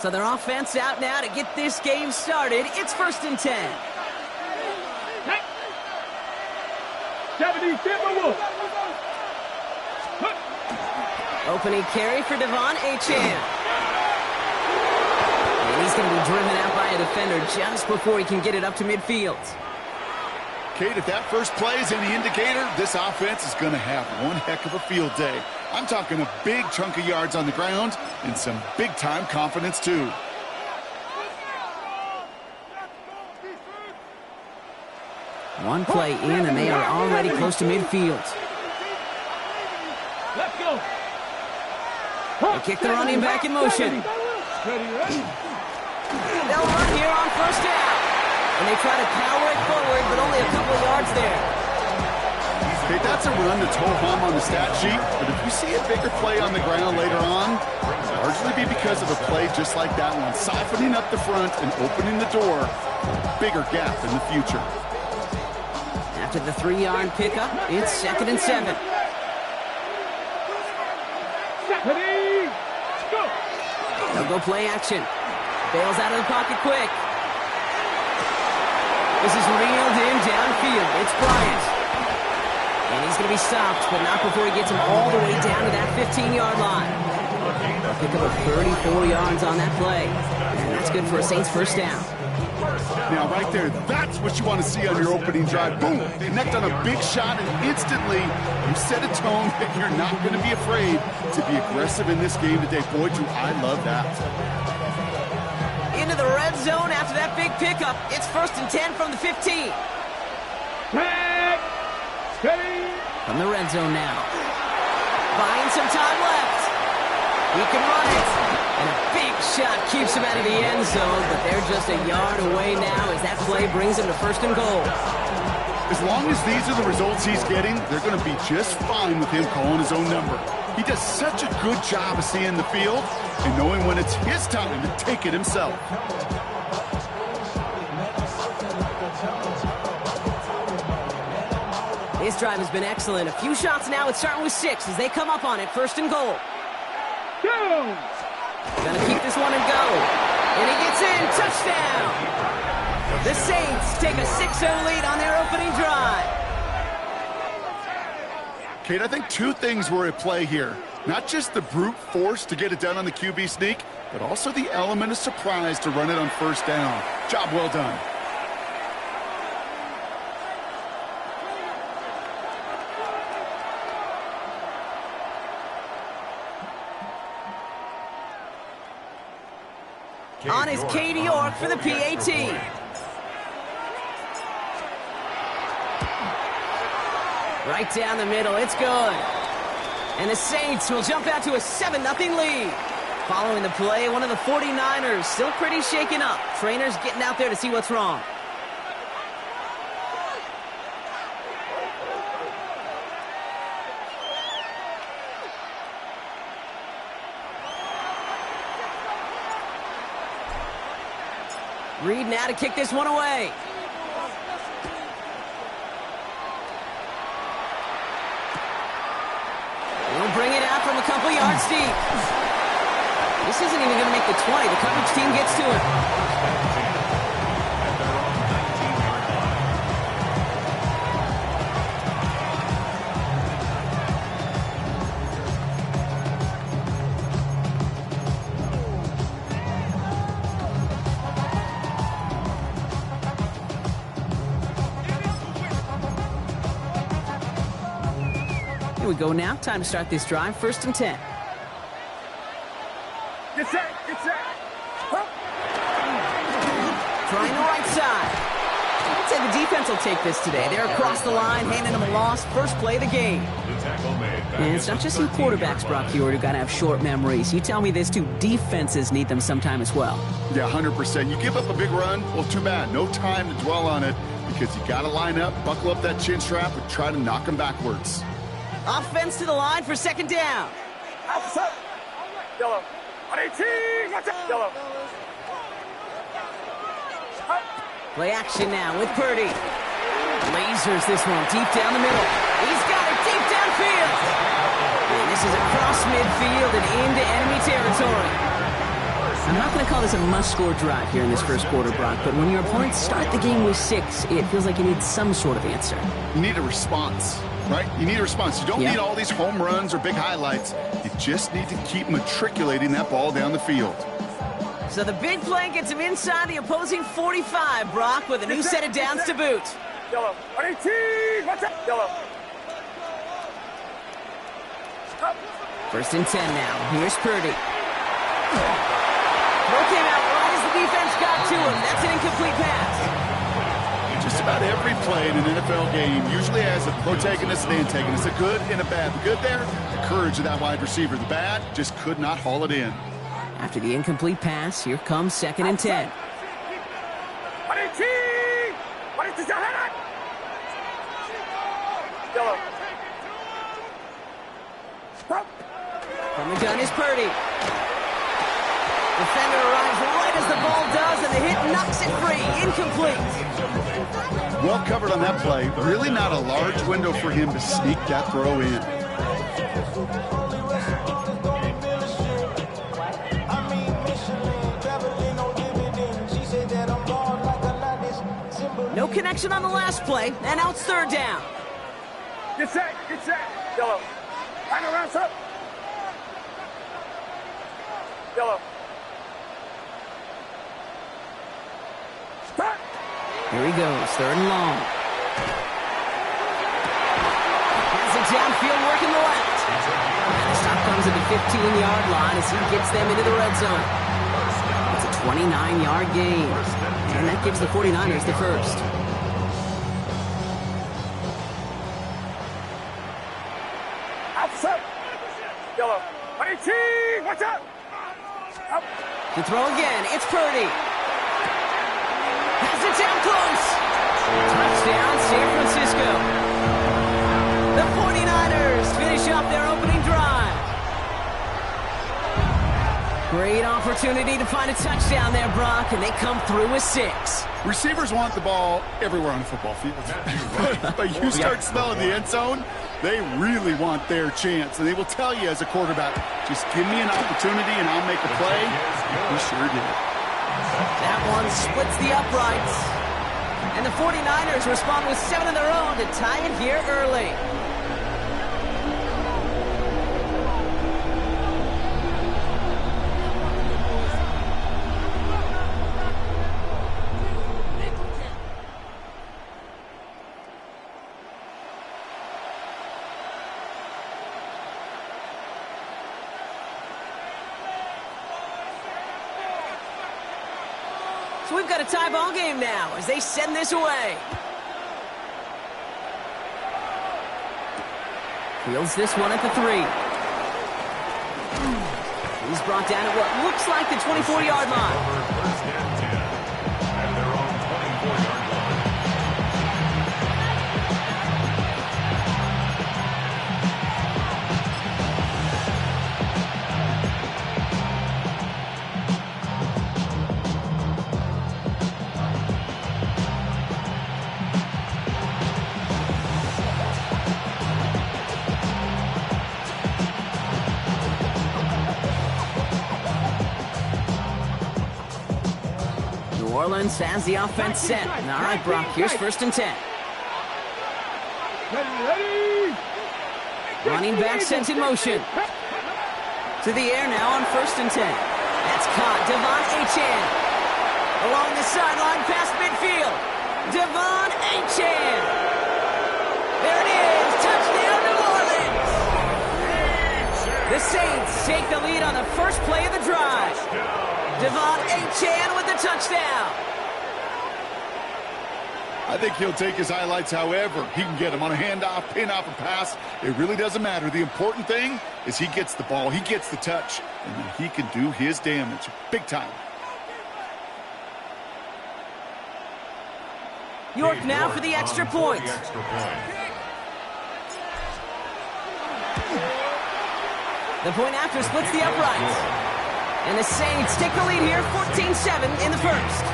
So their offense out now to get this game started. It's 1st and 10. Opening carry for Devon Achane. And he's going to be driven out by a defender just before he can get it up to midfield. Kate, if that first play is any indicator, this offense is going to have one heck of a field day. I'm talking a big chunk of yards on the ground and some big-time confidence, too. One play in, and they are already close to midfield. Let's go. They kick the running back in motion. They'll run here on 1st down. And they try to power it forward, but only a couple of yards there. Okay, that's a run that's ho-hum on the stat sheet, but if you see a bigger play on the ground later on, it'll largely be because of a play just like that one, softening up the front and opening the door for a bigger gap in the future. After the 3-yard pickup, it's 2nd and 7. They'll go play action. Bails out of the pocket quick. This is reeled in downfield. It's Bryant. And he's going to be stopped, but not before he gets him all the way down to that 15-yard line. A pick up of 34 yards on that play. And that's good for a Saints 1st down. Now, right there, that's what you want to see on your opening drive. Boom! Connect on a big shot, and instantly you set a tone that you're not going to be afraid to be aggressive in this game today. Boy, do I love that. Into the red zone after that big pickup. It's 1st and 10 from the 15. From the red zone now. Buying some time left. He can run it. And a big shot keeps him out of the end zone, but they're just a yard away now as that play brings him to 1st and goal. As long as these are the results he's getting, they're going to be just fine with him calling his own number. He does such a good job of seeing the field and knowing when it's his time to take it himself. This drive has been excellent. A few shots now. It's starting with 6 as they come up on it. 1st and goal. Gonna keep this one and go. And he gets in. Touchdown. The Saints take a 6-0 lead on their opening drive. Kate, I think 2 things were at play here. Not just the brute force to get it done on the QB sneak, but also the element of surprise to run it on 1st down. Job well done. On is Katie York for the PAT. Right down the middle, it's good. And the Saints will jump out to a 7-0 lead. Following the play, one of the 49ers still pretty shaken up. Trainers getting out there to see what's wrong. Reed now to kick this one away. He'll bring it out from a couple yards deep. This isn't even going to make the 20. The coverage team gets to it. Here we go now. Time to start this drive. 1st and 10. Get set, get set. Trying the right side. I'd say the defense will take this today. They're across the line, handing them a loss. First play of the game. And it's not just some quarterbacks, Brock Huard, who got to have short memories. You tell me this too. Defenses need them sometime as well. Yeah, 100%. You give up a big run, well, too bad. No time to dwell on it because you got to line up, buckle up that chin strap, and try to knock them backwards. Offense to the line for 2nd down. Yellow. On 18. Yellow. Play action now with Purdy. Lasers this one deep down the middle. He's got it deep downfield. And this is across midfield and into enemy territory. I'm not going to call this a must-score drive here in this first quarter, Brock, but when your opponents start the game with 6, it feels like you need some sort of answer. You need a response, right? You need a response. You don't need all these home runs or big highlights. You just need to keep matriculating that ball down the field. So the big play gets him inside the opposing 45, Brock, with a new set of downs to boot. Yellow. 18. Watch out. Yellow. Stop. 1st and 10 now. Here's Purdy. Throw came out right as the defense got to him. That's an incomplete pass. Just about every play in an NFL game usually has a protagonist and antagonist, a good and a bad. The good there, the courage of that wide receiver. The bad, just could not haul it in. After the incomplete pass, here comes 2nd and 10. Yellow. From the gun is Purdy. Defender arrives right as the ball does, and the hit knocks it free. Incomplete. Well covered on that play. Really not a large window for him to sneak that throw in. No connection on the last play, and now it's 3rd down. Get set. Get set. Yellow. Hang around, sir. Yellow. Stop. Here he goes, 3rd and long. Has it downfield, working the left. And the stop comes at the 15-yard line as he gets them into the red zone. It's a 29-yard gain, and that gives the 49ers the first. Outside. Yellow. 18. Watch out. Up. To throw again, it's Purdy. Has it down close. Touchdown, San Francisco. The 49ers finish off their opening drive. Great opportunity to find a touchdown there, Brock, and they come through with 6. Receivers want the ball everywhere on the football field. But you start smelling the end zone, they really want their chance. And they will tell you as a quarterback, just give me an opportunity and I'll make a play. He sure did. That one splits the uprights. And the 49ers respond with 7 of their own to tie it here early. So we've got a tie ball game now as they send this away. Fields this one at the 3. He's brought down at what looks like the 24-yard line. New Orleans has the offense set. All right, Brock, here's 1st and 10. Running back sent in motion. To the air now on 1st and 10. That's caught. Devon Achane. Along the sideline past midfield. Devon Achane. There it is. Touchdown, New Orleans. The Saints take the lead on the first play of the drive. Devon Achane with the touchdown. I think he'll take his highlights however he can get them on a handoff, pin off, a pass. It really doesn't matter. The important thing is he gets the ball, he gets the touch, and then he can do his damage big time. York now for the extra point. The point after splits the uprights. And the Saints take the lead here, 14-7 in the first.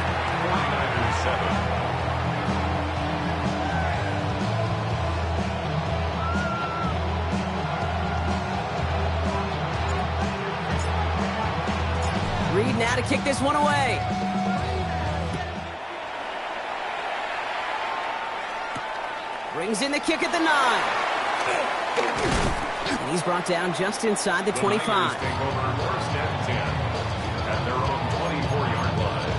Reed now to kick this one away. Brings in the kick at the 9. And he's brought down just inside the 25. Take over first and 10 at their own 24-yard line.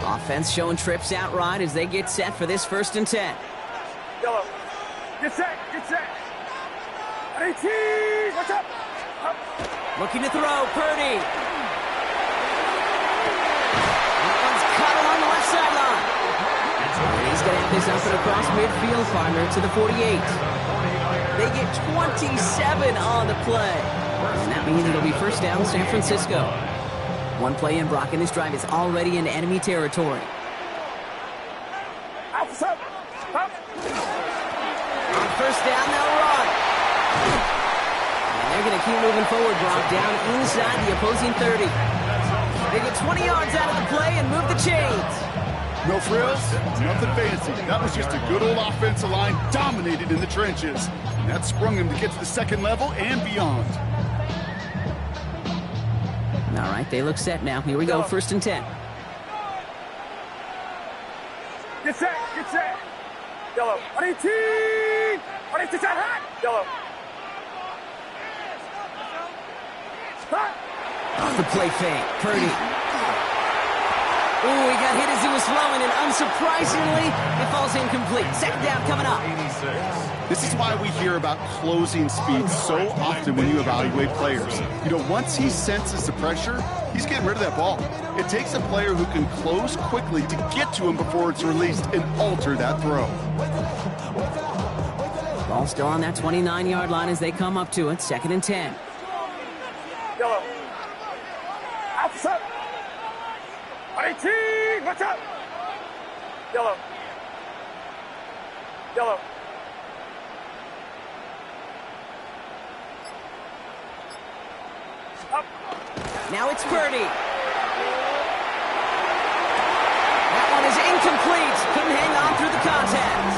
Offense showing trips out right as they get set for this 1st and 10. Yellow. Get set. Get set. 18. Watch out. Up. Looking to throw. Purdy. That one's cut along the left sideline. And he's going to have this up and across midfield, partner, to the 48. They get 27 on the play. And that means it'll be first down San Francisco. One play in, Brock, and this drive is already in enemy territory. Outside. Up. On first down, they'll run. And they're going to keep moving forward, Brock, down inside the opposing 30. They get 20 yards out of the play and move the chains. No frills, nothing fancy. That was just a good old offensive line dominated in the trenches. And that sprung him to get to the second level and beyond. All right, they look set now. Here we go, 1st and 10. Get set. Get set. Yellow. 18. 18. Hot. Yellow. Hot. Off the play fake, Purdy. Ooh, he got hit as he was throwing, and unsurprisingly, it falls incomplete. Second down coming up. 86. This is why we hear about closing speed so often when you evaluate players. You know, once he senses the pressure, he's getting rid of that ball. It takes a player who can close quickly to get to him before it's released and alter that throw. Ball still on that 29-yard line as they come up to it. 2nd and 10. Yellow. Outside. 18. Watch out. Yellow. Yellow. Up. Now it's Purdy. That one is incomplete. Couldn't hang on through the contact.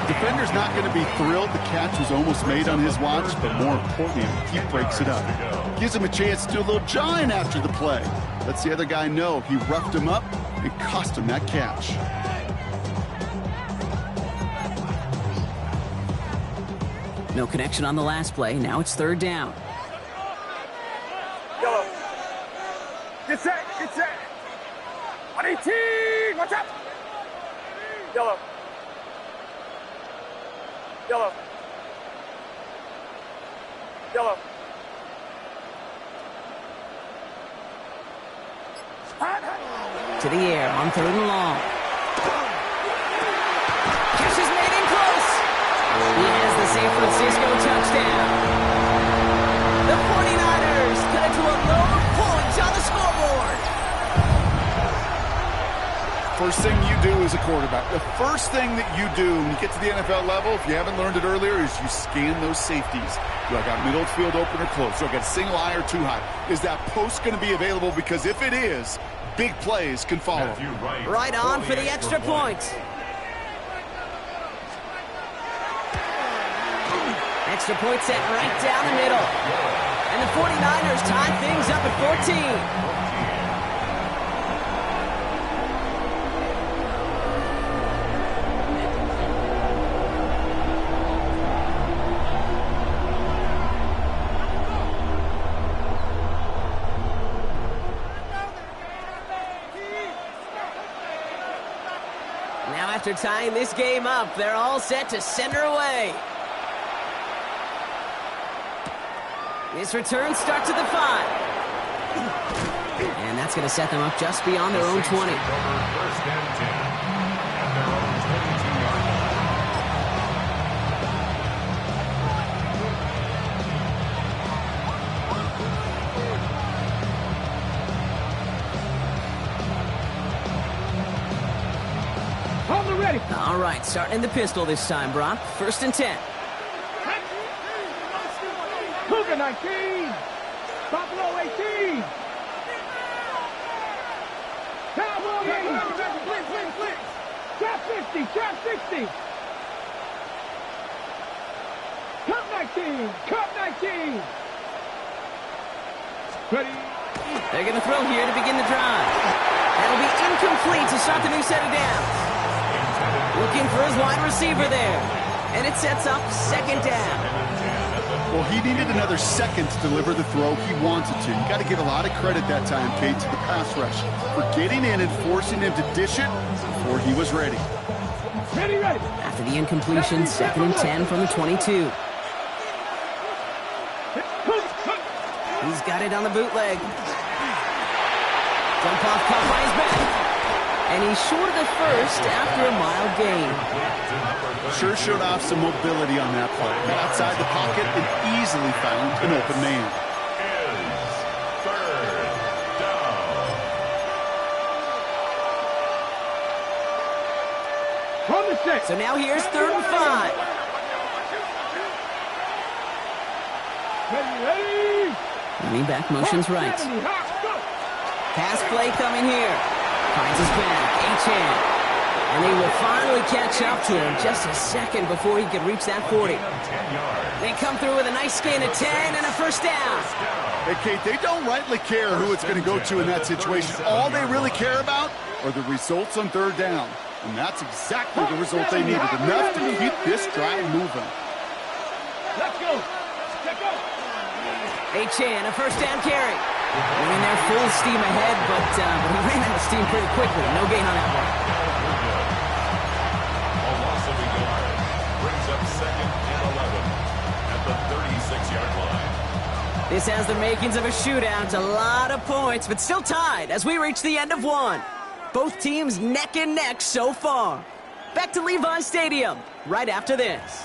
Defender's not going to be thrilled the catch was almost made on his watch, but more importantly, he breaks it up. Gives him a chance to do a little jawing after the play. Lets the other guy know he roughed him up and cost him that catch. No connection on the last play. Now it's 3rd down. Yellow. Get set. Get set. 18. Watch out. Yellow. Yellow. Yellow. To the air on 3rd and long. Catch is made in close. He has the San Francisco touchdown. The 49ers cut it to a load of points on the scoreboard. First thing you do as a quarterback, the first thing that you do when you get to the NFL level, if you haven't learned it earlier, is you scan those safeties. Do I got middle field open or close? Do I got single high or two high? Is that post going to be available? Because if it is, big plays can follow. Right on for the extra point. Extra point set right down the middle. And the 49ers tie things up at 14. Now after tying this game up, they're all set to send her away. This return starts at the 5. And that's going to set them up just beyond their own 20. First and 10 at their own 22-yard Hold it ready. All right, starting in the pistol this time, Brock. 1st and 10. Luka 19. Buffalo 18. Cowboy 80. Trap 50. Trap 60. 19. Cut 19. Ready. They're going to throw here to begin the drive. That'll be incomplete to start the new set of downs. Looking for his wide receiver there. And it sets up second down. Well, he needed another second to deliver the throw he wanted to. You got to give a lot of credit that time, Kate, to the pass rush for getting in and forcing him to dish it before he was ready. Ready, ready. After the incompletion, 2nd and 10 from the 22. He's got it on the bootleg. Jump off caught by his back. And he's short of the first after a mild gain. Sure showed off some mobility on that play. Outside the pocket and easily found an open man. From the 6. So now here's 3rd and 5. Ready. Running back motions right. Pass play coming here. Finds his back, H-hand. And they will finally catch up to him just a second before he could reach that 40. They come through with a nice gain of 10 and a first down. Hey, Kate, they don't rightly care who it's going to go to in that situation. All they really care about are the results on 3rd down. And that's exactly the result they needed. Enough to keep this drive moving. Let's go. Let's go. H-hand, a first down carry. Running there full steam ahead, but he ran out of steam pretty quickly. No gain on that one. A loss of a yard brings up 2nd and 11 at the 36-yard line. This has the makings of a shootout. A lot of points, but still tied as we reach the end of one. Both teams neck and neck so far. Back to Levi Stadium right after this.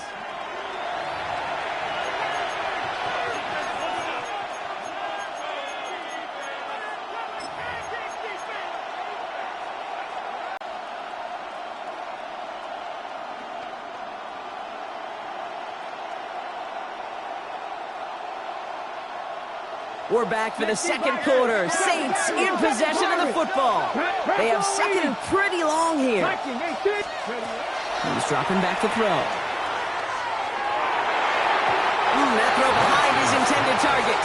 We're back for the second quarter. Saints in possession of the football. They have 2nd and pretty long here. He's dropping back to throw. That throw behind his intended target.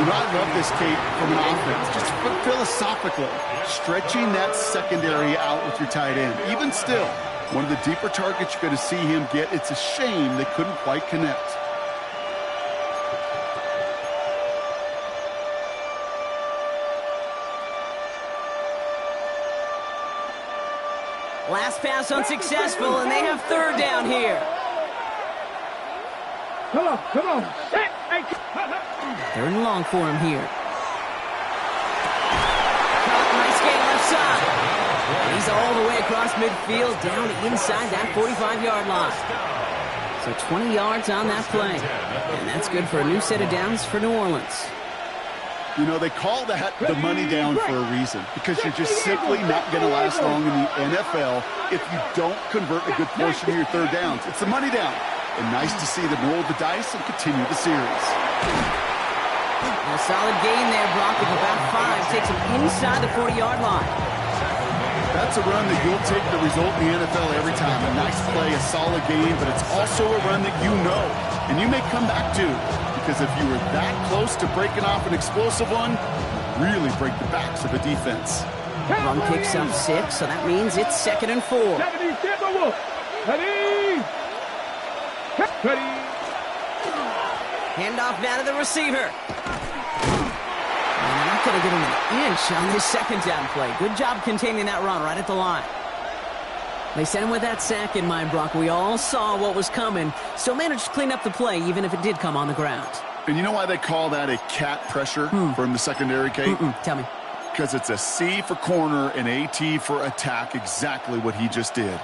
You know, I love this, Kate, from an offense. Just philosophically, stretching that secondary out with your tight end. Even still, one of the deeper targets you're going to see him get. It's a shame they couldn't quite connect. Last pass unsuccessful, and they have 3rd down here. Come on, come on. 3rd and long for him here. Nice gain left side. He's all the way across midfield, down inside that 45-yard line. So 20 yards on that play. And that's good for a new set of downs for New Orleans. You know, they call that the money down for a reason, because you're just simply not going to last long in the NFL if you don't convert a good portion of your 3rd downs. It's the money down. And nice to see them roll the dice and continue the series. A solid gain there, Brock, of about 5. Takes him inside the 40-yard line. That's a run that you'll take the result in the NFL every time. A nice play, a solid game, but it's also a run that you know and you may come back to. Because if you were that close to breaking off an explosive one, you really break the backs of a defense. Run picks up 6, so that means it's 2nd and 4. Handoff now to the receiver. And not going to get him an inch on this 2nd down play. Good job containing that run right at the line. They sent him with that sack in mind, Brock. We all saw what was coming. Still managed to clean up the play, even if it did come on the ground. And you know why they call that a cat pressure from the secondary, Kate? Tell me. Because it's a C for corner and a T for attack, exactly what he just did.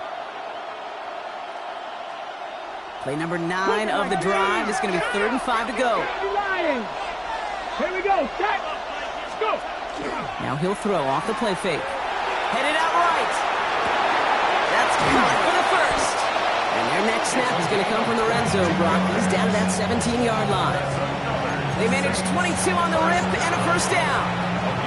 Play number 9 of the drive. It's going to be 3rd and 5 to go. Here we go. Let's go. Now he'll throw off the play fake. Headed out right. That's caught for the first. And their next snap is going to come from the red zone, Brock. He's down to that 17-yard line. They managed 22 on the rip and a first down.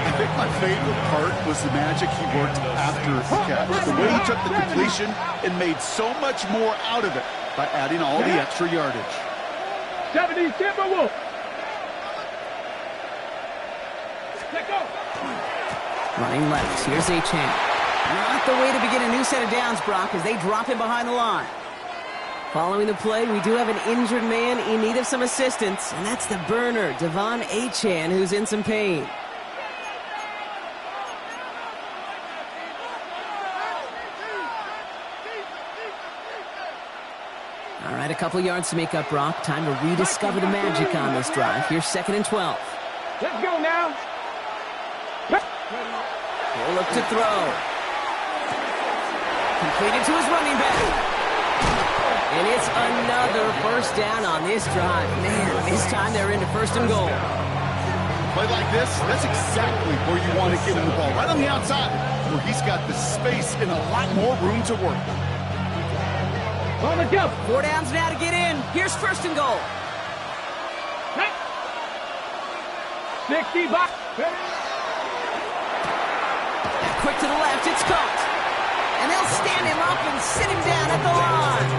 I think my favorite part was the magic he worked after the catch. The way he took the completion and made so much more out of it by adding all the extra yardage. 70, Timberwolf. Let go. Running left. Here's Achane. Not the way to begin a new set of downs, Brock, as they drop him behind the line. Following the play, we do have an injured man in need of some assistance, and that's the burner, Devon Achane, who's in some pain. All right, a couple yards to make up, Brock. Time to rediscover the magic on this drive. Here's 2nd and 12. Let's go now. He'll look to throw. Completed to his running back. And it's another first down on this drive. Man, this time they're into 1st and goal. Play like this, that's exactly where you want to get him the ball. Right on the outside, where he's got the space and a lot more room to work. On the jump. 4 downs now to get in. Here's 1st and goal. 60 box. Quick to the left, it's caught. And they'll stand him up and sit him down at the line.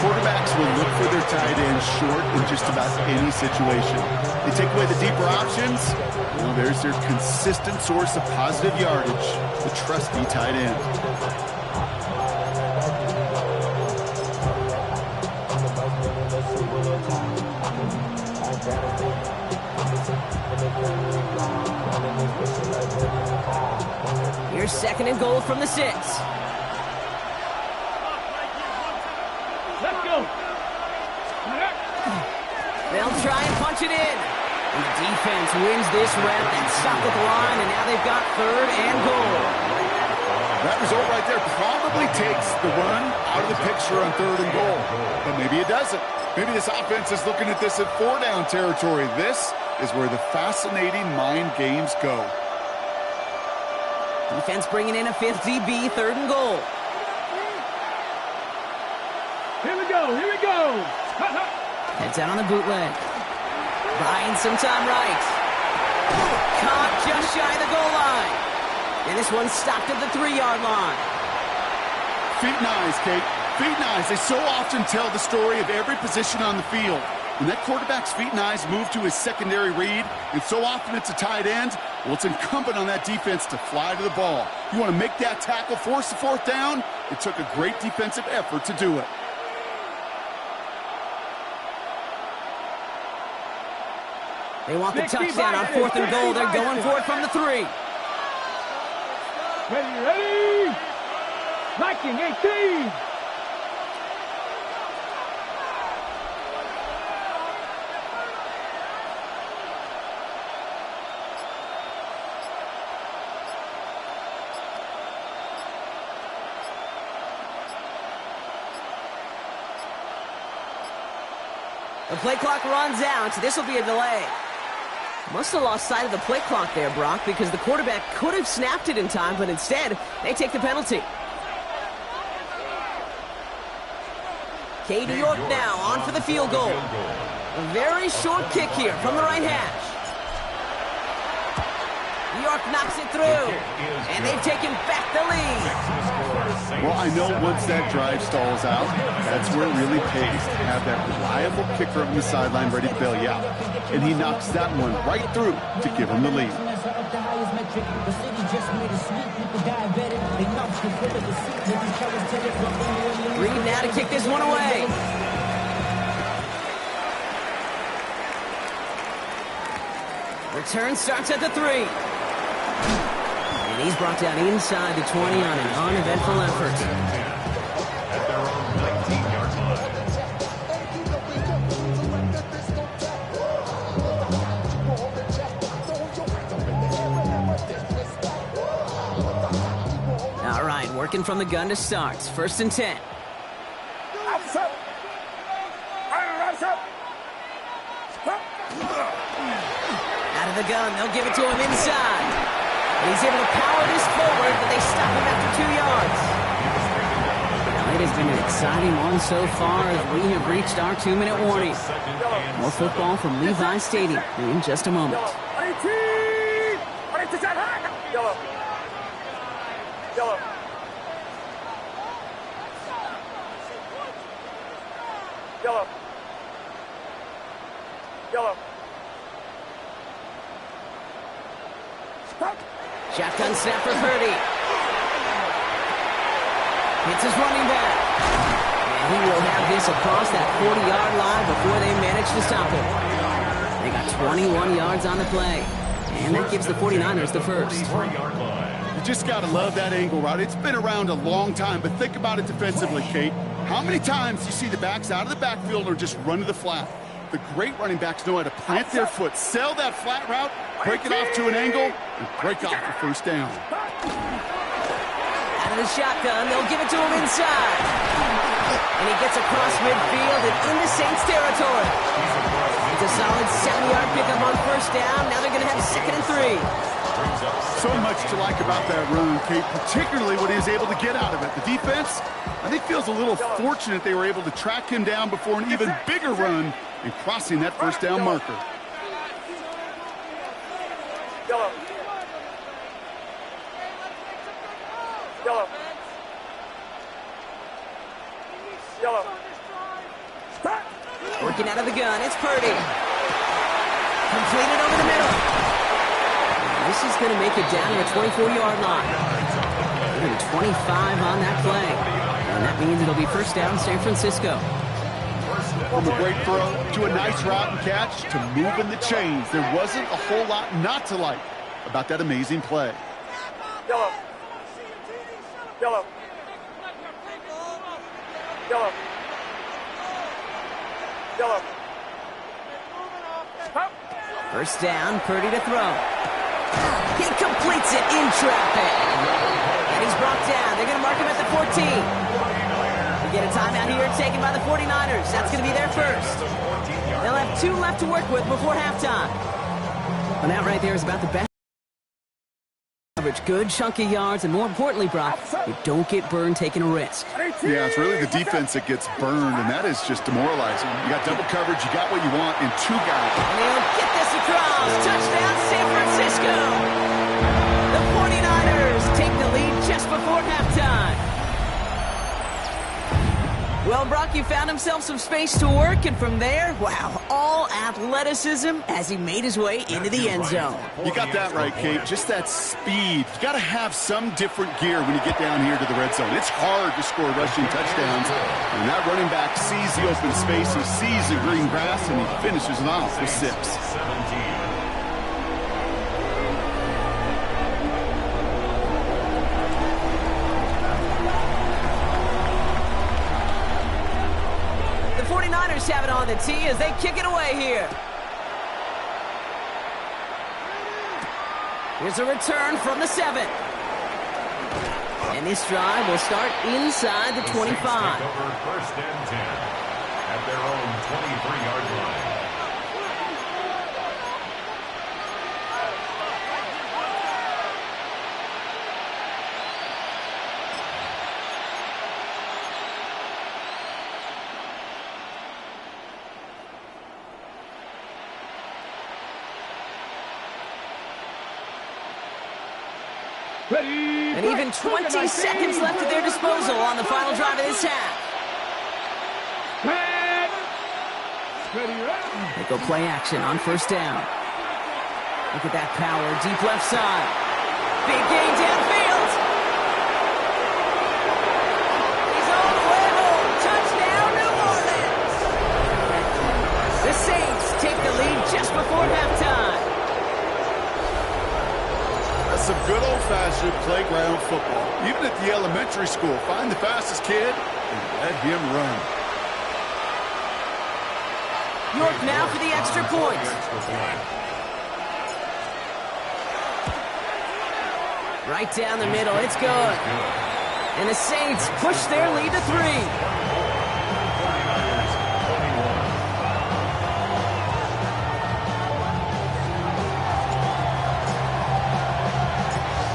Quarterbacks will look for their tight end short in just about any situation. They take away the deeper options. Well, there's their consistent source of positive yardage, the trusty tight end. Here's 2nd and goal from the 6. Let's go. They'll try and punch it in. And the defense wins this rep and stop at the line, and now they've got 3rd and goal. That result right there probably takes the run out of the picture on 3rd and goal. But maybe it doesn't. Maybe this offense is looking at this at 4-down territory. This is where the fascinating mind games go. Defense bringing in a 5th DB, 3rd and goal. Here we go. Here we go. Heads out on the bootleg. Buying some time right. Caught just shy of the goal line. And this one stopped at the 3-yard line. Feet and eyes, Kate. Feet and eyes. They so often tell the story of every position on the field. When that quarterback's feet and eyes move to his secondary read, and so often it's a tight end, well, it's incumbent on that defense to fly to the ball. You want to make that tackle, force the 4th down? It took a great defensive effort to do it. They want the touchdown on 4th and goal. They're going for it from the 3. Ready. Viking 18. The play clock runs out. This will be a delay. Must have lost sight of the play clock there, Brock, because the quarterback could have snapped it in time, but instead, they take the penalty. Katie York now on for the field goal. A very short kick here from the right hash. York knocks it through, and they've taken back the lead. Well, I know once that drive stalls out, that's where it really pays to have that reliable kicker on the sideline ready to bail you out. And he knocks that one right through to give him the lead. Reed now to kick this one away. Return starts at the 3. And he's brought down inside the 20 on an uneventful effort. At their own 19-yard line. All right, working from the gun to start. 1st and 10. Out of the gun, they'll give it to him inside. And he's able to power this forward, but they stop him after 2 yards. Now, it has been an exciting one so far as we have reached our 2-minute warning. More football from Levi Stadium in just a moment. Yellow. Yellow. Yellow. Shotgun snap for Purdy. Hits his running back. And he will have this across that 40-yard line before they manage to stop him. They got 21 yards on the play. And that gives the 49ers the first. You just got to love that angle, right? It's been around a long time, but think about it defensively, Kate. How many times do you see the backs out of the backfield or just run to the flat? The great running backs know how to plant their foot, sell that flat route, break it off to an angle, and break off the first down. Out of the shotgun, they'll give it to him inside. And he gets across midfield and into Saints territory. It's a solid 7-yard pickup on first down. Now they're going to have 2nd and 3. So much to like about that run, Kate, particularly what he was able to get out of it. The defense, I think, feels a little fortunate they were able to track him down before an even bigger run and crossing that first down marker. Yellow. Yellow. Yellow. Working out of the gun, it's Purdy. Completed over the middle. This is going to make it down to the 24-yard line. 25 on that play. And that means it'll be first down San Francisco. From a great throw to a nice route and catch to moving the chains. There wasn't a whole lot not to like about that amazing play. Yellow. Yellow. Yellow. Yellow. First down, Purdy to throw. He completes it in traffic. And he's brought down. They're going to mark him at the 14. We get a timeout here taken by the 49ers. That's going to be their first. They'll have 2 left to work with before halftime. And that right there is about the best coverage. Good chunky yards, and more importantly, Brock, you don't get burned taking a risk. Yeah, it's really the defense that gets burned, and that is just demoralizing. You got double coverage, you got what you want, and 2 guys. And they'll get this across. Touchdown, San Francisco. The 49ers take the lead just before halftime. Well, Brock, you found himself some space to work, and from there, wow, all athleticism as he made his way into the end zone. You got that right, Kate. Just that speed. You got to have some different gear when you get down here to the red zone. It's hard to score rushing touchdowns. And that running back sees the open space, he sees the green grass, and he finishes it off with 6. 17. The 49ers have it on the tee as they kick it away here. Here's a return from the 7. And this drive will start inside the 25. First and 10 at their own 23-yard line. And even 20 seconds left at their disposal on the final drive of this half. They go play action on first down. Look at that power, deep left side. Big gain downfield. He's all the way home. Touchdown, New Orleans. The Saints take the lead just before halftime. Some good old-fashioned playground football. Even at the elementary school, find the fastest kid and let him run. York now for the extra point. Right down the middle, it's good. And the Saints push their lead to 3.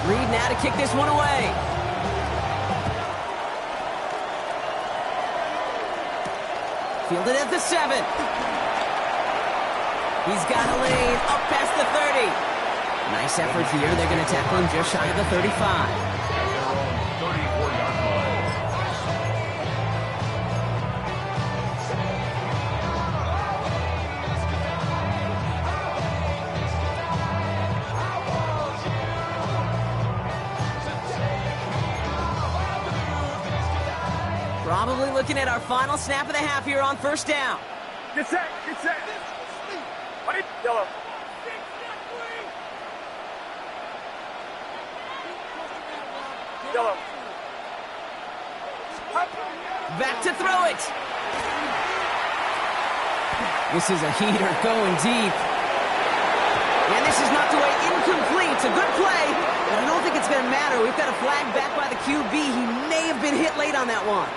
Reed now to kick this one away. Fielded at the 7. He's got a lane up past the 30. Nice effort here. They're going to tackle him just shy of the 35. Probably looking at our final snap of the half here on first down. Get set, get set. Yellow. Yellow. Back to throw it. This is a heater going deep. And this is knocked away incomplete. It's a good play, but I don't think it's going to matter. We've got a flag back by the QB. He may have been hit late on that one.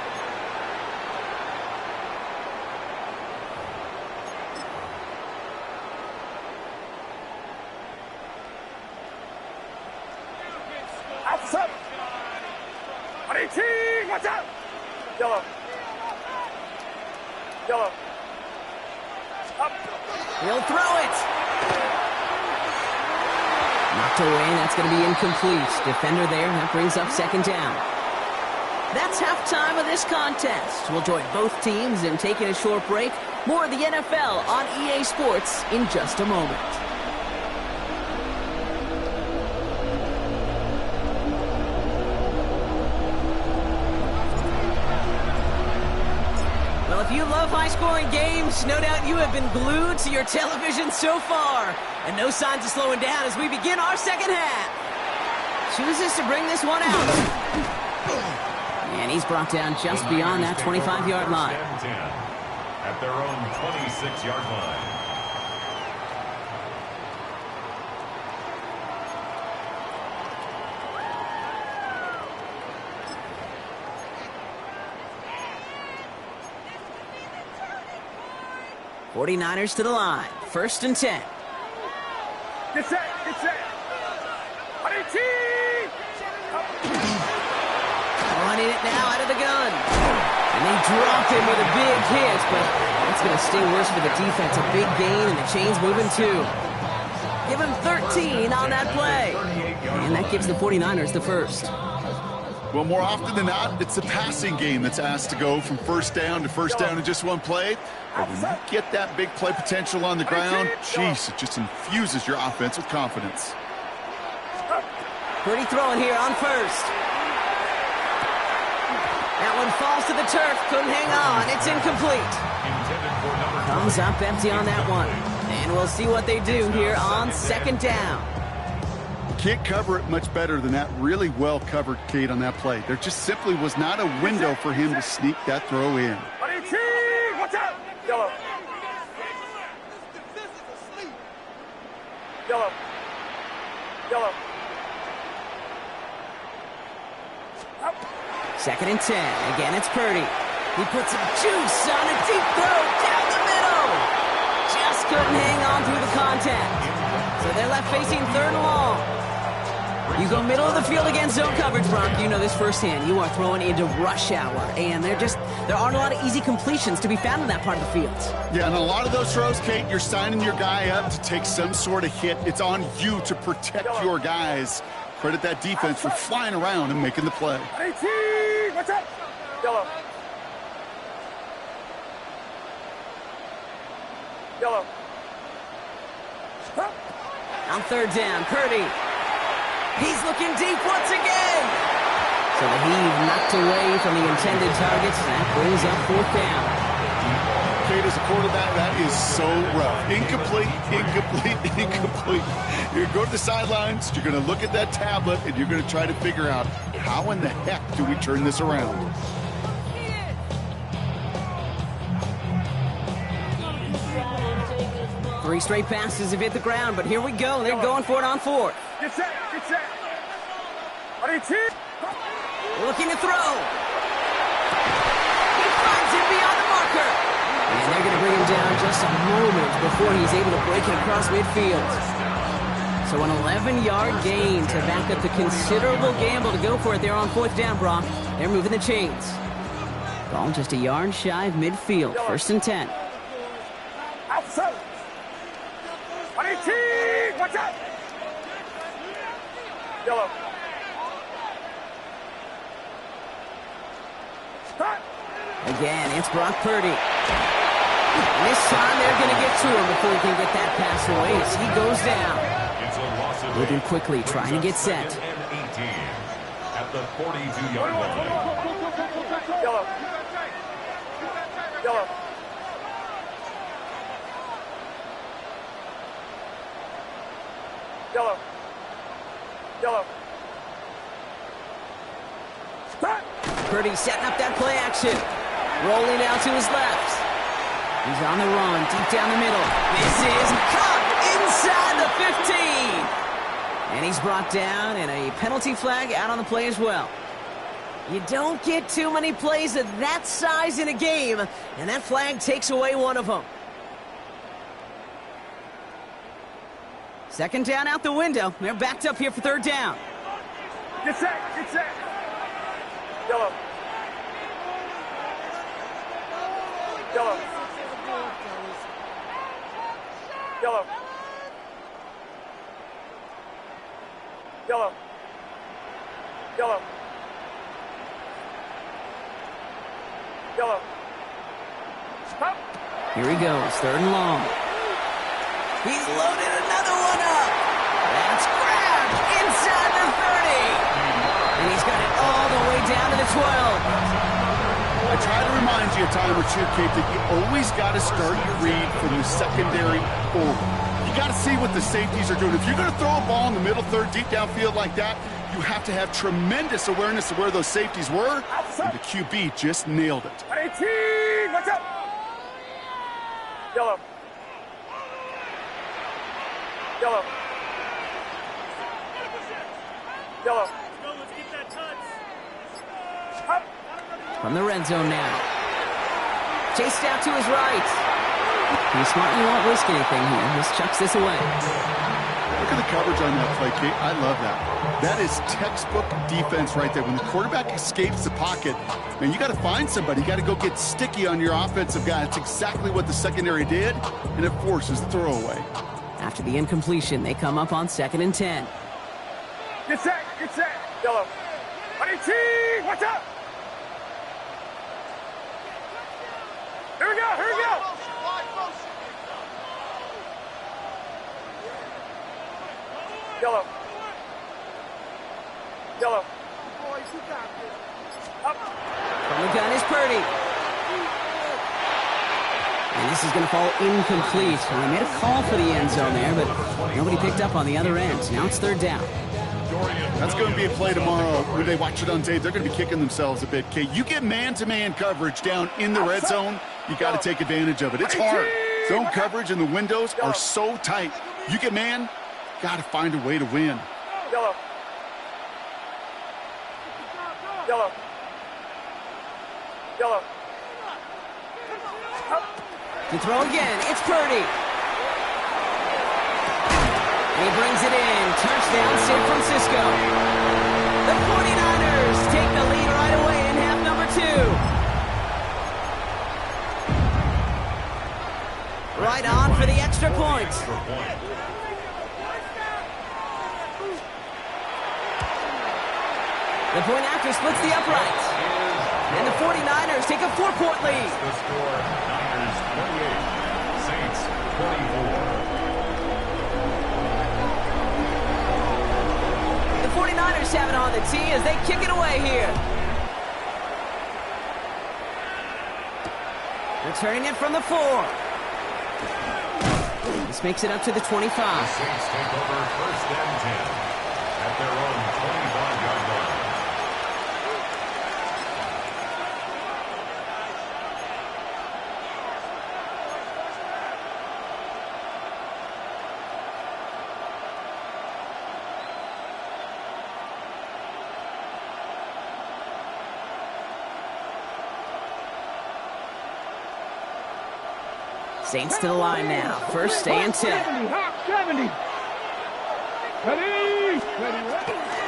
Outside. 18, watch out. Yellow. Yellow. Up. He'll throw it. Knocked away, and that's going to be incomplete. Defender there, that brings up second down. That's halftime of this contest. We'll join both teams in taking a short break. More of the NFL on EA Sports in just a moment. Well, if you love high-scoring games, no doubt you have been glued to your television so far. And no signs of slowing down as we begin our second half. Chooses to bring this one out. And he's brought down just beyond that 25-yard line. 10 at their own 26-yard line. '49ers to the line. First and 10. Get set, get set. 18. Running it now out of the gun. And they drop him with a big hit, but that's going to sting worse for the defense. A big gain, and the chain's moving too. Give him 13 on that play. And that gives the 49ers the first. Well, more often than not, it's the passing game that's asked to go from first down to first down in just one play. But when you get that big play potential on the ground, jeez, it just infuses your offense with confidence. Purdy throwing here on first. That one falls to the turf. Couldn't hang on. It's incomplete. Comes up empty on that one. And we'll see what they do here on second down. Can't cover it much better than that really well covered Kate on that play. There just simply was not a window for him to sneak that throw in. 18, watch out. Yellow. Yellow. Yellow. Up. Second and 10. Again, it's Purdy. He puts some juice on a deep throw down the middle. Just couldn't hang on through the contact. So they're left facing third and long. You go middle of the field against zone coverage, Brock. You know this firsthand. You are throwing into rush hour, and there aren't a lot of easy completions to be found in that part of the field. Yeah, and a lot of those throws, Kate, you're signing your guy up to take some sort of hit. It's on you to protect your guys. Credit that defense for flying around and making the play. 18, watch out. Yellow. Yellow. On third down, Purdy. He's looking deep once again. So the heave knocked away from the intended targets. That brings up fourth down. Kate, as a quarterback, that is so rough. Incomplete, incomplete, incomplete. You're going to go to the sidelines, you're going to look at that tablet, and you're going to try to figure out how in the heck do we turn this around. Three straight passes have hit the ground, but here we go. They're going for it on fourth. Get set, get set. 18. Looking to throw. He finds him beyond the marker. And they're going to bring him down just a moment before he's able to break it across midfield. So an 11-yard gain to back up the considerable gamble to go for it there on fourth down, Brock. They're moving the chains. Ball just a yard shy of midfield. First and 10. Outside. 18, watch out. Yellow. Again, it's Brock Purdy. And this time they're going to get to him before he can get that pass away as he goes down. Moving quickly, trying to get set. At the 42-yard line. Yellow. Yellow. Yellow. Yellow. Stop. Purdy setting up that play action. Rolling out to his left. He's on the run, deep down the middle. This is caught inside the 15. And he's brought down, and a penalty flag out on the play as well. You don't get too many plays of that size in a game, and that flag takes away one of them. Second down out the window. They're backed up here for third down. Get set. Get set. Yellow. Yellow. Yellow. Yellow. Yellow. Yellow. Stop. Here he goes, third and long. He's loaded another one up. That's grabbed inside the 30. And he's got it all the way down to the 12. I try to remind you a time or two, Kate, that you always got to start your read from the secondary forward. You got to see what the safeties are doing. If you're going to throw a ball in the middle third, deep downfield like that, you have to have tremendous awareness of where those safeties were, and the QB just nailed it. 18, watch out! Yellow. Yellow. Yellow. Let's get that touch. Up. From the red zone now. Chased out to his right. He's smart, you won't risk anything here. Just chucks this away. Look at the coverage on that play, Kate. I love that. That is textbook defense right there. When the quarterback escapes the pocket, man, you got to find somebody. You got to go get sticky on your offensive guy. That's exactly what the secondary did, and it forces the throwaway. After the incompletion, they come up on 2nd and 10. Get set. Get set. Yellow. 18, watch out! Here we go. Here we go. Yellow. Yellow. Up. From the gun is Purdy. And this is going to fall incomplete. Well, they made a call for the end zone there, but nobody picked up on the other end. Now it's third down. That's going to be a play tomorrow. When they watch it on tape, they're going to be kicking themselves a bit, Kate. You get man-to-man coverage down in the red zone, you got to take advantage of it. It's hard. Zone coverage and the windows are so tight. You get man, got to find a way to win. Yellow. Yellow. Yellow. To throw again, it's Purdy. And he brings it in. Touchdown, San Francisco. The 49ers take the lead right away in half number 2. Right on for the extra point. The point after splits the upright. And the 49ers take a 4-point lead. The score, Niners 28, Saints 24. The 49ers have it on the tee as they kick it away here. Returning it from the 4. This makes it up to the 25. The Saints take over 1st and 10 at their own 25-yard line. Saints to the line now. 1st and 10. 70. Ready.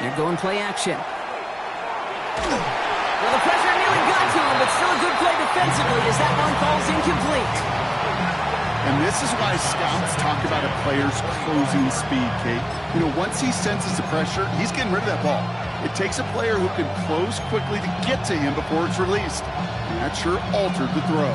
They're going play action. Well, the pressure nearly got to him, but still a good play defensively as that one falls incomplete. And this is why scouts talk about a player's closing speed, Kate. You know, once he senses the pressure, he's getting rid of that ball. It takes a player who can close quickly to get to him before it's released. And that sure altered the throw.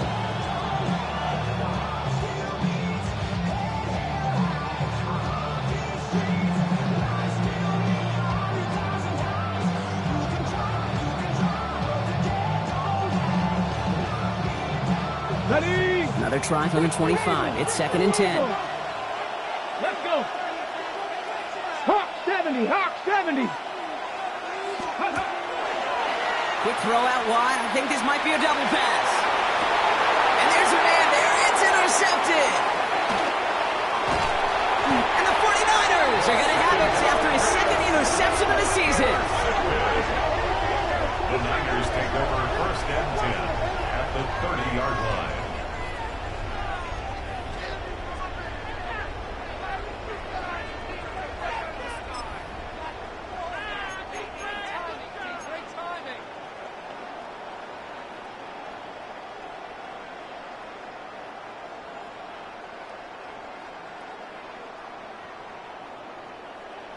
Another try from the 25. It's 2nd and 10. Let's go. Hawk 70. Hawk 70. Quick throw out wide. I think this might be a double pass. And there's a man there. It's intercepted. And the 49ers are going to have it after his 2nd interception of the season. The Niners take over 1st and 10 at the 30-yard line.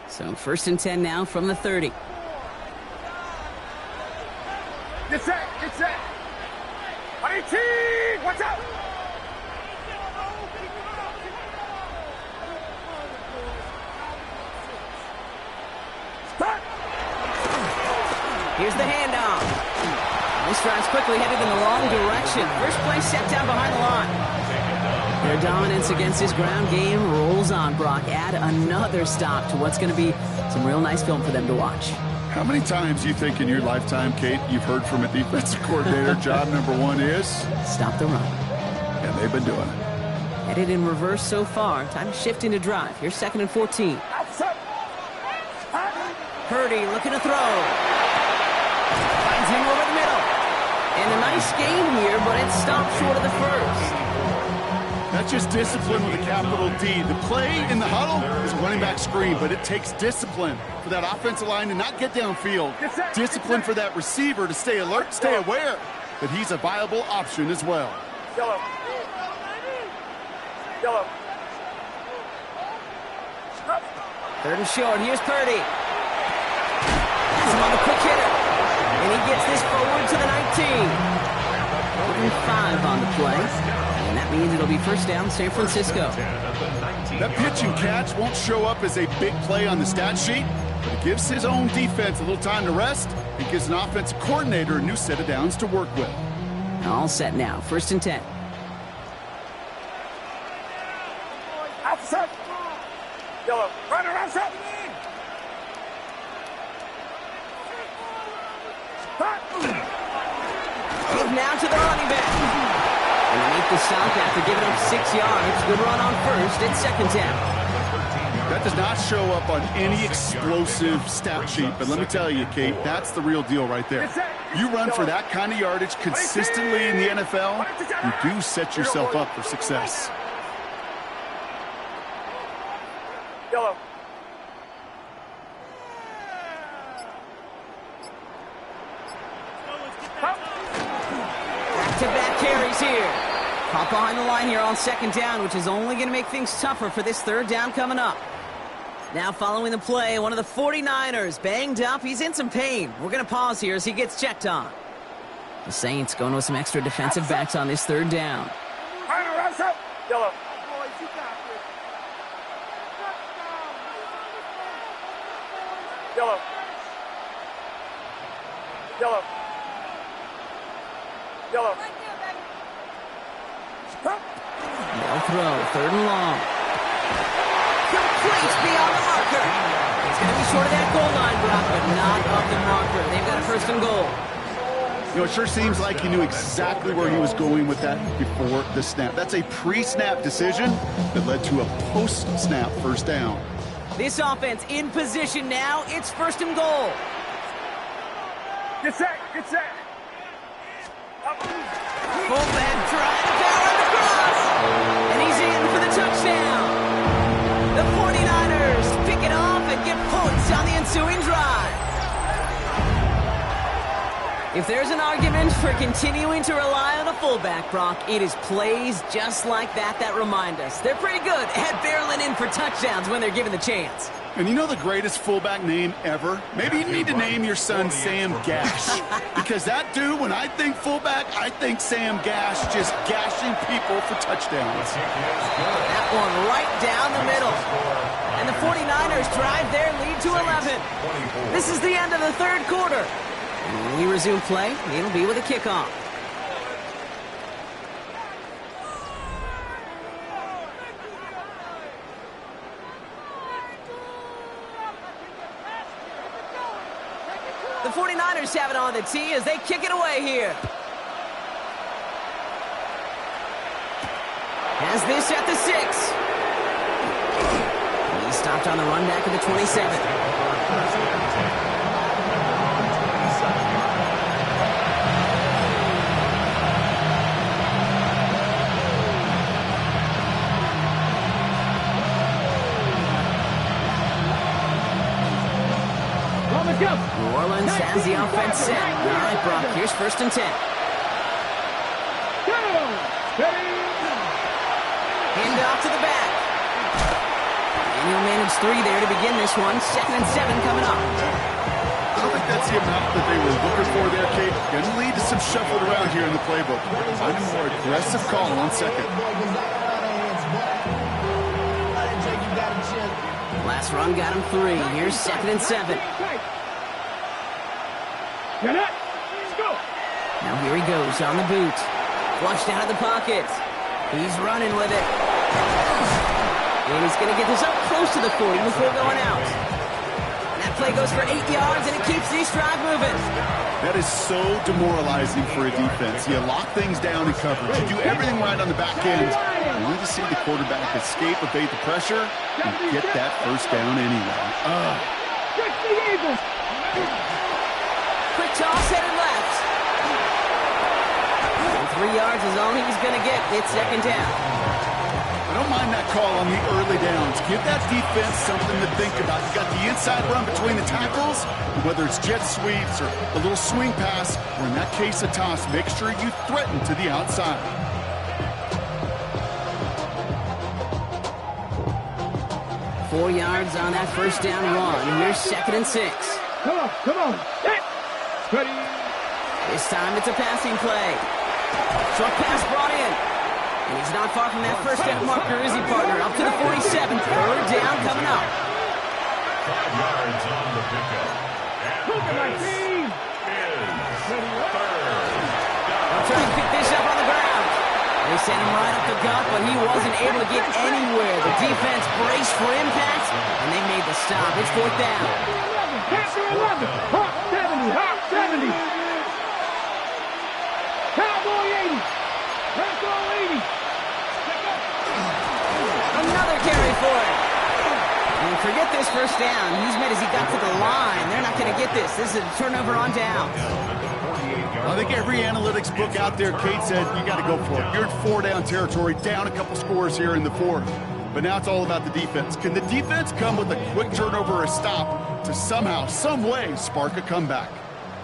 So 1st and 10 now from the 30. Get set. Get set. 18. Watch out. Start. Here's the handoff. This drive's quickly headed in the wrong direction. First play set down behind the line. Their dominance against this ground game rolls on, Brock. Add another stop to what's going to be some real nice film for them to watch. How many times do you think in your lifetime, Kate, you've heard from a defensive coordinator, job number one is? Stop the run. And they've been doing it. Headed in reverse so far. Time to shift into drive. Here's 2nd and 14. Outside. Purdy looking to throw. Finds him over the middle. And a nice gain here, but it stopped short of the first. That's just discipline with a capital D. The play in the huddle is a running back screen, but it takes discipline for that offensive line to not get downfield. Discipline for that receiver to stay alert, stay aware that he's a viable option as well. Yellow. Yellow. 3rd and short. Here's Purdy. Has him on the quick hitter. And he gets this forward to the 19. Giving 5 on the play. And that means it'll be 1st down, San Francisco. That pitch and catch won't show up as a big play on the stat sheet, but it gives his own defense a little time to rest. It gives an offensive coordinator a new set of downs to work with. All set now. 1st and 10. Outside. Yellow. Run around, set. Move now to the running back. And they make the stop after giving up 6 yards. Good run on 1st. It's 2nd down. That does not show up on any explosive stat sheet, but let me tell you, Kate, that's the real deal right there. You run for that kind of yardage consistently in the NFL, you do set yourself up for success. Yellow. Back-to-back carries here. Caught behind the line here on 2nd down, which is only going to make things tougher for this 3rd down coming up. Now following the play, one of the 49ers banged up. He's in some pain. We're going to pause here as he gets checked on. The Saints going with some extra defensive backs on this 3rd down. Yellow. Yellow. Yellow. Yellow. They'll throw. 3rd and long. Complete beyond the marker. It's going to be short of that goal line, Brock, but not of the marker. They've got a 1st and goal. You know, it sure seems like he knew exactly where he was going with that before the snap. That's a pre-snap decision that led to a post-snap 1st down. This offense in position now. It's 1st and goal. Get set. Get set. Fullback trying to power the cross. And he's in for the touchdown. The 49ers pick it off and get points on the ensuing drive. If there's an argument for continuing to rely on a fullback, Brock, it is plays just like that that remind us. They're pretty good at barreling in for touchdowns when they're given the chance. And you know the greatest fullback name ever? Maybe you need to name your son Sam Gash. Because that dude, when I think fullback, I think Sam Gash just gashing people for touchdowns. That one right down the middle. And the 49ers drive their lead to 11. This is the end of the 3rd quarter. And when we resume play, it'll be with a kickoff. The 49ers have it on the tee as they kick it away here. Has this at the 6. He stopped on the run back at the 27. New Orleans has the offense set. All right, Brock, here's 1st and 10. Hand off to the back. And he'll manage 3 there to begin this one. 2nd and 7 coming up. I don't think that's the amount that they were looking for there, Kate. Going to lead to some shuffled around here in the playbook. Find a more aggressive call on 2nd. Last run got him 3. Here's 2nd and 7. Now here he goes on the boot. Flushed out of the pocket. He's running with it. And he's going to get this up close to the 40 before going out. That play goes for 8 yards, and it keeps this drive moving. That is so demoralizing for a defense. You lock things down in coverage. You do everything right on the back end. Only to see the quarterback escape, evade the pressure, and get that 1st down anyway. Quick toss headed left. And 3 yards is all he's going to get. It's 2nd down. I don't mind that call on the early downs. Give that defense something to think about. You got the inside run between the tackles, whether it's jet sweeps or a little swing pass, or in that case a toss, make sure you threaten to the outside. Four yards on that 1st down run. Here's 2nd and 6. Come on. Ready. This time it's a passing play. Short pass brought in. And he's not far from that 1st down marker, is he, partner? Up to the 47. 3rd down coming up. 5 yards on the pickup. And this is 3rd. They'll try and pick this up on the ground. They sent him right up the gut, but he wasn't able to get anywhere. The defense braced for impact, and they made the stop. It's 4th down. Hawk 70. Cowboy 80. Let's go 80. Another carry for it. And forget this 1st down. He's made as he got to the line. They're not going to get this. This is a turnover on downs. I think every analytics book out there, Kate said, you got to go for it. You're in 4-down territory, down a couple scores here in the 4th. But now it's all about the defense. Can the defense come with a quick turnover or a stop to somehow, some way, spark a comeback?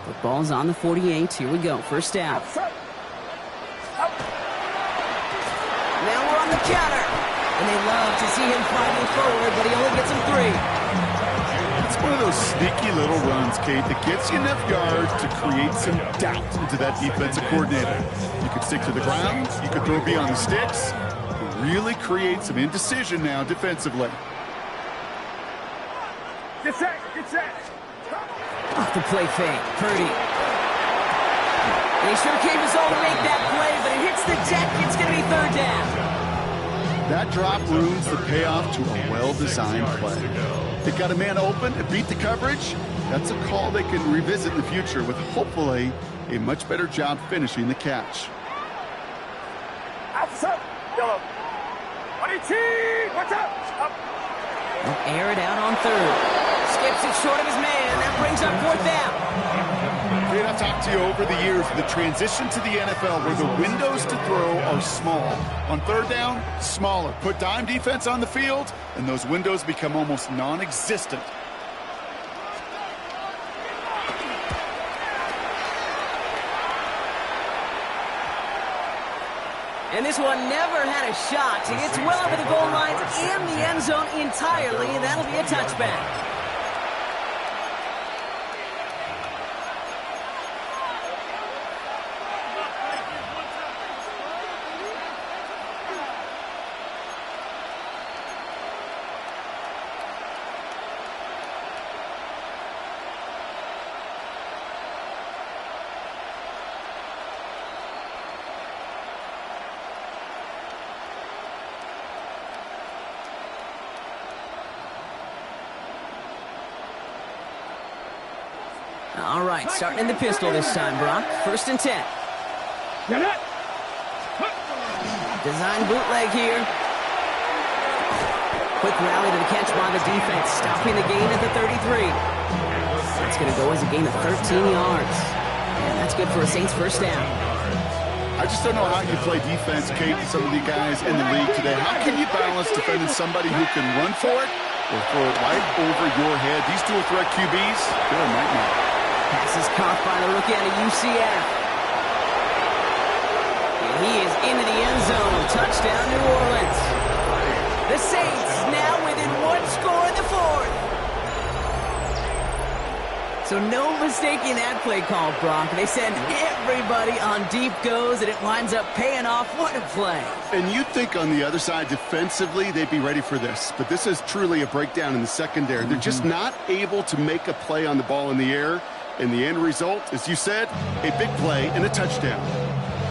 Football's on the 48. Here we go. 1st down. Now we're on the counter. And they love to see him fighting forward, but he only gets him 3. It's one of those sneaky little runs, Kate, that gets you enough yards to create some doubt into that defensive coordinator. You could stick to the ground. You could throw beyond the sticks. Really create some indecision now defensively. Get set. Off the play fake. Purdy. They sure came his all to make that play, but it hits the deck. It's going to be 3rd down. That drop ruins the payoff to a well-designed play. They got a man open and beat the coverage. That's a call they can revisit in the future with hopefully a much better job finishing the catch. Outside. Yellow. 118. Watch out. Up. They'll air it out on 3rd. Skips it short of his man. That brings up 4th down. Kate, I've talked to you over the years of the transition to the NFL where the windows to throw are small. On 3rd down, smaller. Put dime defense on the field, and those windows become almost non-existent. And this one never had a shot. It's well over the goal line and the end zone entirely, and that'll be a touchback. All right, starting in the pistol this time, Brock. 1st and 10. Design bootleg here. Quick rally to the catch by the defense, stopping the gain at the 33. That's going to go as a gain of 13 yards. And that's good for a Saints 1st down. I just don't know how you play defense, Kate, with some of the guys in the league today. How can you balance defending somebody who can run for it or throw it right over your head? These dual threat QBs, they're a nightmare. Pass is caught by the rookie out of UCF. And he is into the end zone. Touchdown, New Orleans. The Saints now within 1 score in the 4th. So no mistaking that play call, Brock. They send everybody on deep goes, and it winds up paying off. What a play. And you'd think on the other side, defensively, they'd be ready for this. But this is truly a breakdown in the secondary. They're just not able to make a play on the ball in the air. And the end result, as you said, a big play and a touchdown.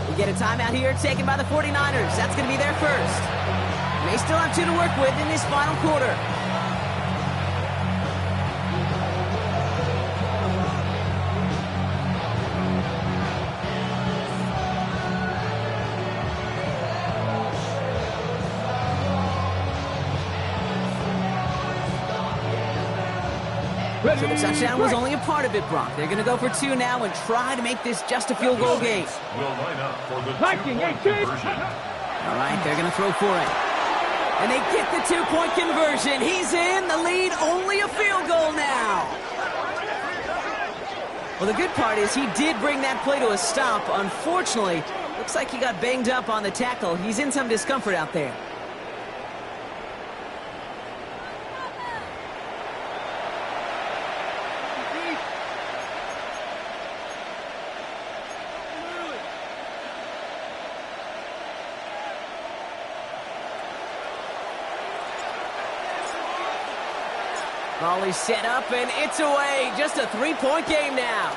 We get a timeout here taken by the 49ers. That's going to be their first. They still have 2 to work with in this final quarter. So the touchdown was only a part of it, Brock. They're going to go for 2 now and try to make this just a field goal game. Will line up for the 2-point conversion. All right, they're going to throw for it. And they get the 2-point conversion. He's in. The lead, only a field goal now. Well, the good part is he did bring that play to a stop. Unfortunately, looks like he got banged up on the tackle. He's in some discomfort out there. Volley set up, and it's away. Just a 3-point game now.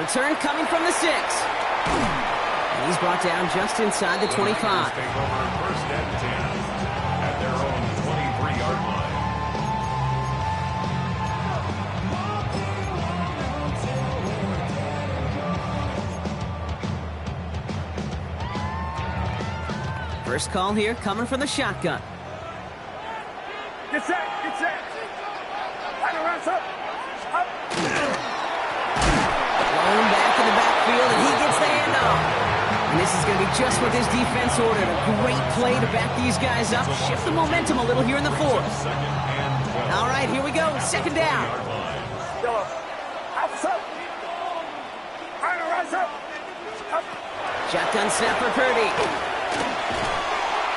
Return coming from the 6. And he's brought down just inside the 25. Take over 1st and 10 at their own 23-yard line. First call here coming from the shotgun. Get set, get set. Final rounds up. Up. Blown back in the backfield, and he gets the handoff. And this is going to be just what this defense ordered. A great play to back these guys up. Shift the momentum a little here in the 4th. All right, here we go. 2nd down. Yellow. Outside. Final rounds up. Up. Shotgun snap for Purdy.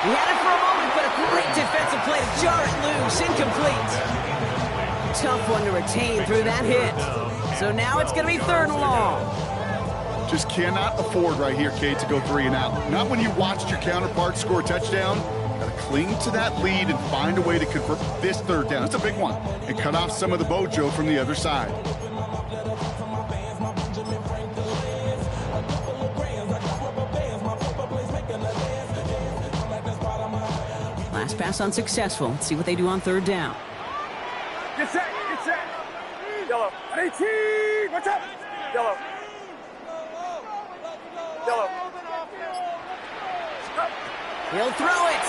He had it for a moment, but a great defensive play to jar it loose. Incomplete. Tough one to retain through that hit. So now it's going to be 3rd and long. Just cannot afford right here, Kate, to go 3 and out. Not when you watched your counterpart score a touchdown. Got to cling to that lead and find a way to convert this 3rd down. It's a big one. And cut off some of the mojo from the other side. Last pass unsuccessful. Let's see what they do on 3rd down. Get set, get set. Yellow. 18. Watch out. Yellow. Yellow. Up. He'll throw it.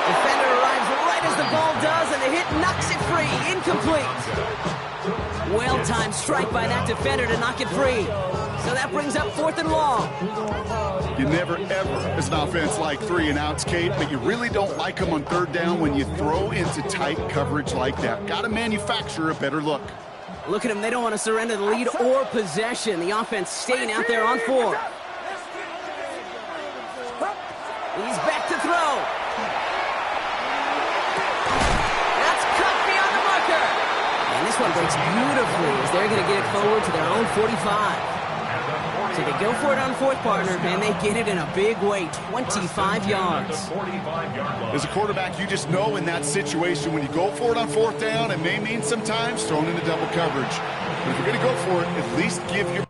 Defender arrives right as the ball does, and the hit knocks it free. Incomplete. Well-timed strike by that defender to knock it free. So that brings up 4th and long. You never, ever, as an offense, like 3 and outs, Kate, but you really don't like them on 3rd down when you throw into tight coverage like that. Got to manufacture a better look. Look at them. They don't want to surrender the lead or possession. The offense staying out there on 4. He's back to throw. That's cut beyond the marker. And this one breaks beautifully as they're going to get it forward to their own 45. So they go for it on 4th, partner, and they get it in a big way, 25 yards. As a quarterback, you just know in that situation when you go for it on 4th down, it may mean sometimes thrown into double coverage. But if you're going to go for it, at least give your